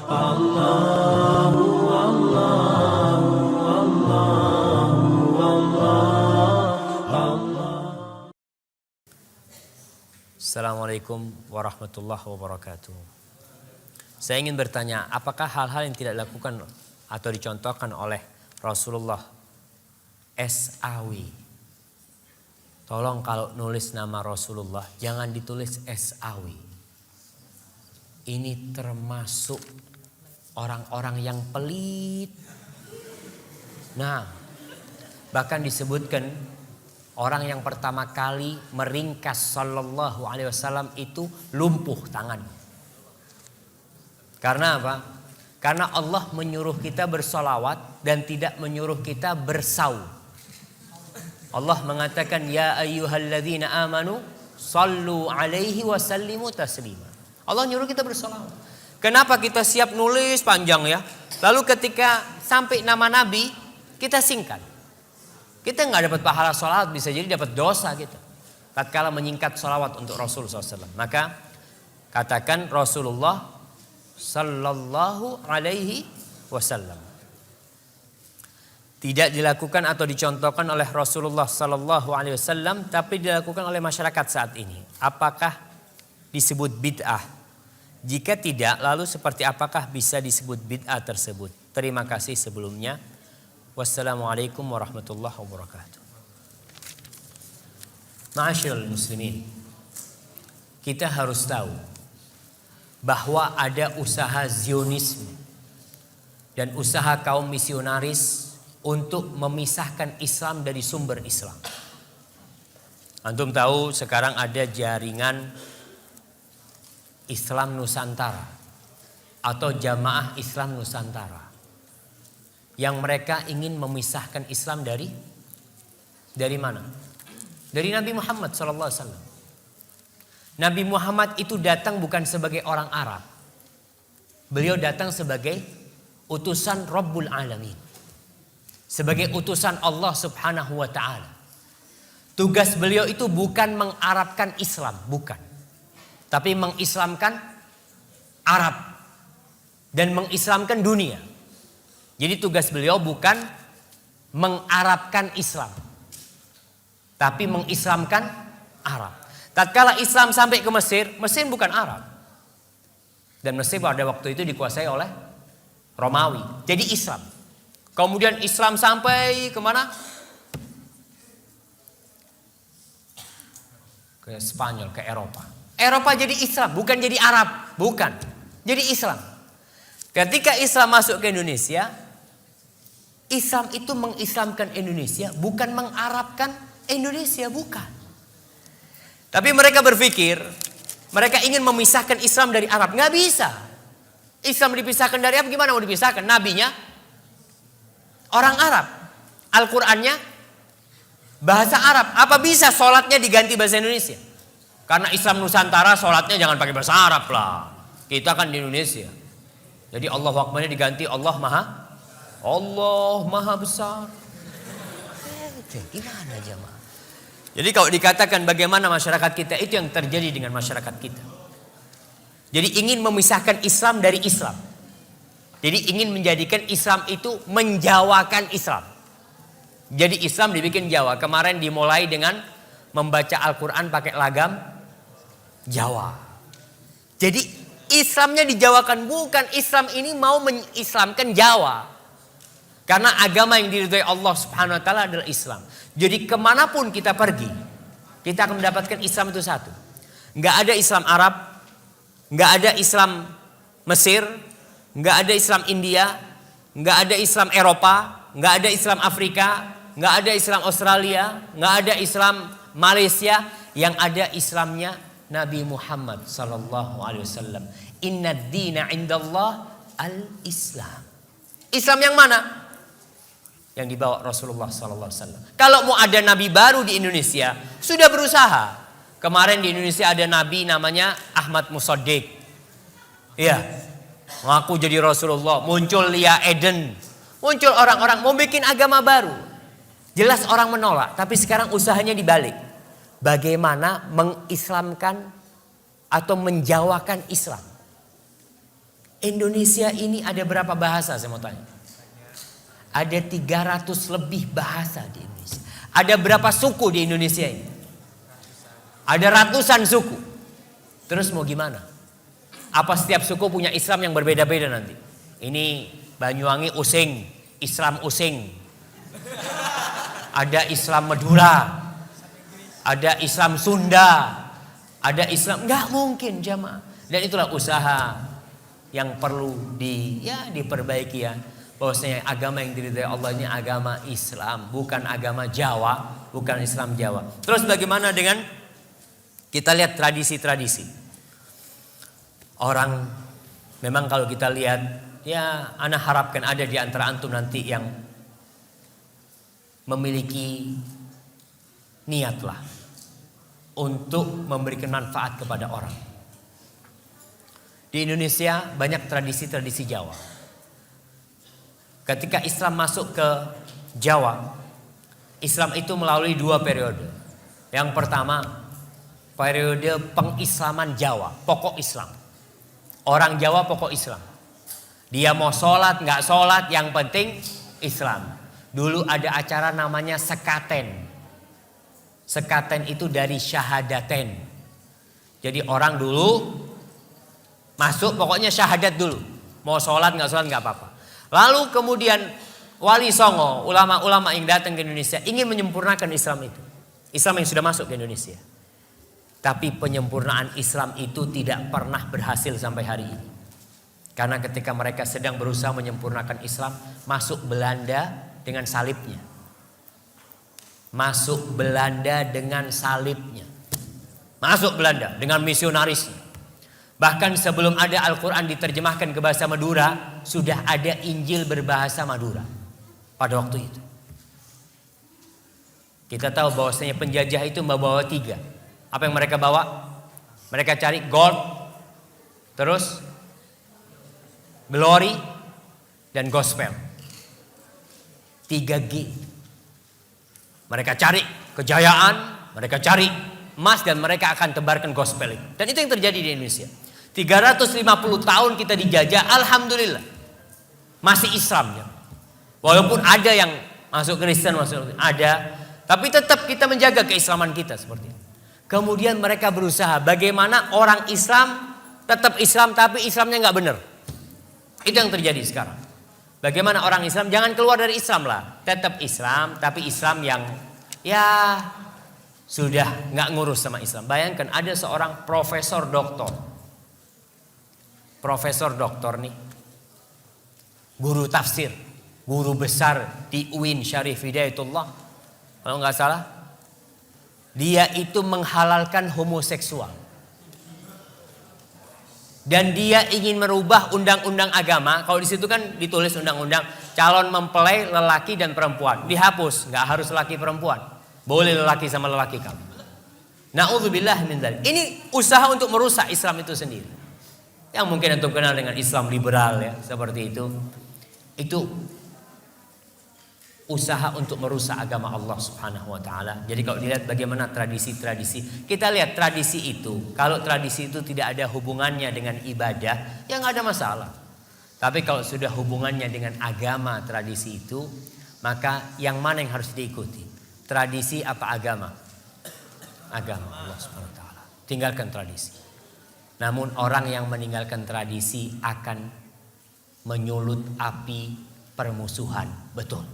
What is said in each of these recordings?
Assalamualaikum warahmatullahi wabarakatuh. Saya ingin bertanya, apakah hal-hal yang tidak dilakukan atau dicontohkan oleh Rasulullah SAW? Tolong kalau nulis nama Rasulullah jangan ditulis SAW. Ini termasuk orang-orang yang pelit. Nah, bahkan disebutkan orang yang pertama kali meringkas sallallahu alaihi wasallam itu lumpuh tangan. Karena apa? Karena Allah menyuruh kita bersolawat dan tidak menyuruh kita bersaum. Allah mengatakan ya ayyuhalladzina amanu sallu alaihi wasallimu taslima. Allah nyuruh kita bersolawat. Kenapa kita siap nulis panjang ya? Lalu ketika sampai nama Nabi kita singkat. Kita nggak dapat pahala sholawat, bisa jadi dapat dosa gitu. Tatkala menyingkat sholawat untuk Rasulullah SAW. Maka katakan Rasulullah Sallallahu Alaihi Wasallam. Tidak dilakukan atau dicontohkan oleh Rasulullah Sallallahu Alaihi Wasallam, tapi dilakukan oleh masyarakat saat ini. Apakah disebut bid'ah? Jika tidak, lalu seperti apakah bisa disebut bid'ah tersebut? Terima kasih sebelumnya. Wassalamualaikum warahmatullahi wabarakatuh. Ma'asyiral muslimin, kita harus tahu bahwa ada usaha Zionisme dan usaha kaum misionaris untuk memisahkan Islam dari sumber Islam. Antum tahu sekarang ada jaringan Islam Nusantara atau Jamaah Islam Nusantara, yang mereka ingin memisahkan Islam dari mana? Dari Nabi Muhammad SAW. Nabi Muhammad itu datang bukan sebagai orang Arab. Beliau datang sebagai utusan Rabbul Alamin. Sebagai utusan Allah Subhanahu wa ta'ala. Tugas beliau itu bukan mengarabkan Islam, bukan. Tapi mengislamkan Arab dan mengislamkan dunia. Jadi tugas beliau bukan mengarabkan Islam, tapi mengislamkan Arab. Tatkala Islam sampai ke Mesir, Mesir bukan Arab. Dan Mesir pada waktu itu dikuasai oleh Romawi. Jadi Islam. Kemudian Islam sampai kemana? Ke Spanyol, ke Eropa. Eropa jadi Islam, bukan jadi Arab. Bukan, jadi Islam. Ketika Islam masuk ke Indonesia, Islam itu mengislamkan Indonesia, bukan mengarabkan Indonesia, bukan. Tapi mereka berpikir, mereka ingin memisahkan Islam dari Arab. Nggak bisa. Islam dipisahkan dari Arab, gimana mau dipisahkan? Nabinya orang Arab. Al-Qur'annya bahasa Arab. Apa bisa sholatnya diganti bahasa Indonesia? Karena Islam Nusantara sholatnya jangan pakai bahasa Arab lah. Kita kan di Indonesia. Jadi Allahu Akbarnya diganti Allah Maha Besar. Gimana jemaah? Jadi kalau dikatakan bagaimana masyarakat kita, itu yang terjadi dengan masyarakat kita. Jadi ingin memisahkan Islam dari Islam. Jadi ingin menjadikan Islam itu menjawakan Islam. Jadi Islam dibikin Jawa. Kemarin dimulai dengan membaca Al-Quran pakai lagam Jawa. Jadi Islamnya dijawakan, bukan Islam ini mau mengislamkan Jawa. Karena agama yang diridhai Allah Subhanahu wa taala adalah Islam. Jadi kemanapun kita pergi, kita akan mendapatkan Islam itu satu. Enggak ada Islam Arab, enggak ada Islam Mesir, enggak ada Islam India, enggak ada Islam Eropa, enggak ada Islam Afrika, enggak ada Islam Australia, enggak ada Islam Malaysia. Yang ada Islamnya Nabi Muhammad sallallahu alaihi wasallam. Innad dina indallah al-Islam. Islam yang mana? Yang dibawa Rasulullah sallallahu alaihi wasallam. Kalau mau ada nabi baru di Indonesia, sudah berusaha. Kemarin di Indonesia ada nabi namanya Ahmad Musaddiq. Iya. Ngaku jadi Rasulullah, muncul Lia Eden. Muncul orang-orang mau bikin agama baru. Jelas orang menolak, tapi sekarang usahanya dibalik. Bagaimana mengislamkan atau menjawakan Islam. Indonesia ini ada berapa bahasa saya mau tanya? Ada 300 lebih bahasa di Indonesia. Ada berapa suku di Indonesia ini? Ada ratusan suku. Terus mau gimana? Apa setiap suku punya Islam yang berbeda-beda nanti? Ini Banyuwangi Using, Islam Using. Ada Islam Madura. Ada Islam Sunda. Ada Islam, nggak mungkin jamaah. Dan itulah usaha yang perlu diperbaiki ya. Bahwasanya agama yang diridhai Allah ini agama Islam, bukan agama Jawa, bukan Islam Jawa. Terus bagaimana dengan kita lihat tradisi-tradisi? Orang memang kalau kita lihat, ya ana harapkan ada di antara antum nanti yang memiliki niatlah untuk memberikan manfaat kepada orang. Di Indonesia banyak tradisi-tradisi Jawa. Ketika Islam masuk ke Jawa, Islam itu melalui 2 periode. Yang pertama, periode pengislaman Jawa, pokok Islam. Orang Jawa pokok Islam. Dia mau sholat, nggak sholat, yang penting Islam. Dulu ada acara namanya sekaten. Sekaten itu dari syahadaten. Jadi orang dulu masuk pokoknya syahadat dulu. Mau sholat, nggak sholat, nggak apa-apa. Lalu kemudian Wali Songo, ulama-ulama yang datang ke Indonesia ingin menyempurnakan Islam itu. Islam yang sudah masuk ke Indonesia. Tapi penyempurnaan Islam itu tidak pernah berhasil sampai hari ini. Karena ketika mereka sedang berusaha menyempurnakan Islam, masuk Belanda dengan salibnya. Masuk Belanda dengan salibnya. Masuk Belanda dengan misionarisnya. Bahkan sebelum ada Al-Quran diterjemahkan ke bahasa Madura, sudah ada Injil berbahasa Madura pada waktu itu. Kita tahu bahwasanya penjajah itu membawa 3. Apa yang mereka bawa? Mereka cari gold, terus glory, dan gospel. 3G. Mereka cari kejayaan, mereka cari emas, dan mereka akan tebarkan gospel itu. Dan itu yang terjadi di Indonesia. 350 tahun kita dijajah, alhamdulillah masih Islam ya. Walaupun ada yang masuk Kristen, ada, tapi tetap kita menjaga keislaman kita seperti itu. Kemudian mereka berusaha bagaimana orang Islam tetap Islam tapi Islamnya nggak benar. Itu yang terjadi sekarang. Bagaimana orang Islam jangan keluar dari Islam lah, tetap Islam tapi Islam yang ya sudah nggak ngurus sama Islam. Bayangkan ada seorang profesor doktor nih, guru tafsir, guru besar di UIN Syarif Hidayatullah, kalau nggak salah, dia itu menghalalkan homoseksual. Dan dia ingin merubah undang-undang agama. Kalau di situ kan ditulis undang-undang calon mempelai lelaki dan perempuan dihapus, nggak harus laki perempuan, boleh lelaki sama lelaki kamu. Na'udzubillah min dzalik. Ini usaha untuk merusak Islam itu sendiri. Yang mungkin antum kenal dengan Islam liberal ya, seperti itu. Itu usaha untuk merusak agama Allah Subhanahu wa taala. Jadi kalau dilihat bagaimana tradisi-tradisi, kita lihat tradisi itu, kalau tradisi itu tidak ada hubungannya dengan ibadah, ya nggak ada masalah. Tapi kalau sudah hubungannya dengan agama tradisi itu, maka yang mana yang harus diikuti? Tradisi apa agama? Agama Allah Subhanahu wa taala. Tinggalkan tradisi. Namun orang yang meninggalkan tradisi akan menyulut api permusuhan. Betul.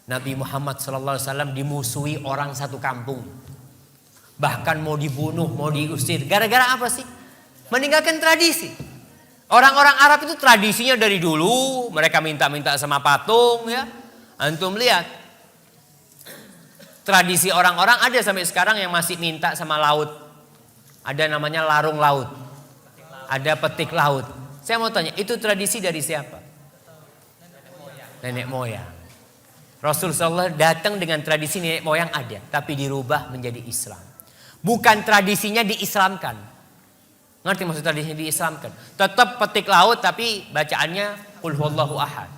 Nabi Muhammad SAW dimusuhi orang satu kampung. Bahkan mau dibunuh, mau diusir. Gara-gara apa sih? Meninggalkan tradisi. Orang-orang Arab itu tradisinya dari dulu. Mereka minta-minta sama patung ya. Antum lihat. Tradisi orang-orang ada sampai sekarang yang masih minta sama laut. Ada namanya larung laut. Ada petik laut. Saya mau tanya, itu tradisi dari siapa? Nenek moyang. Rasulullah SAW datang dengan tradisi nenek moyang ada, tapi dirubah menjadi Islam. Bukan tradisinya diislamkan. Ngerti maksud tradisinya diislamkan? Tetap petik laut tapi bacaannya Qul huwallahu ahad.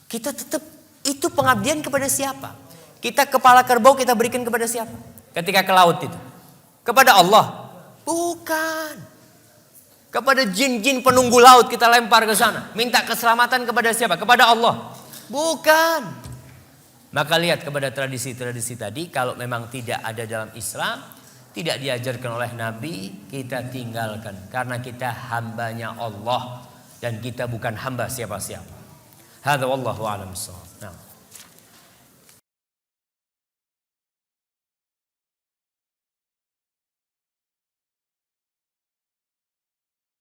Kita tetap itu pengabdian kepada siapa? Kita kepala kerbau kita berikan kepada siapa? Ketika ke laut itu. Kepada Allah? Bukan. Kepada jin-jin penunggu laut kita lempar ke sana. Minta keselamatan kepada siapa? Kepada Allah. Bukan. Maka lihat kepada tradisi-tradisi tadi. Kalau memang tidak ada dalam Islam, tidak diajarkan oleh Nabi, kita tinggalkan. Karena kita hambanya Allah. Dan kita bukan hamba siapa-siapa. Hadza wallahu a'lam bissawab. Nah.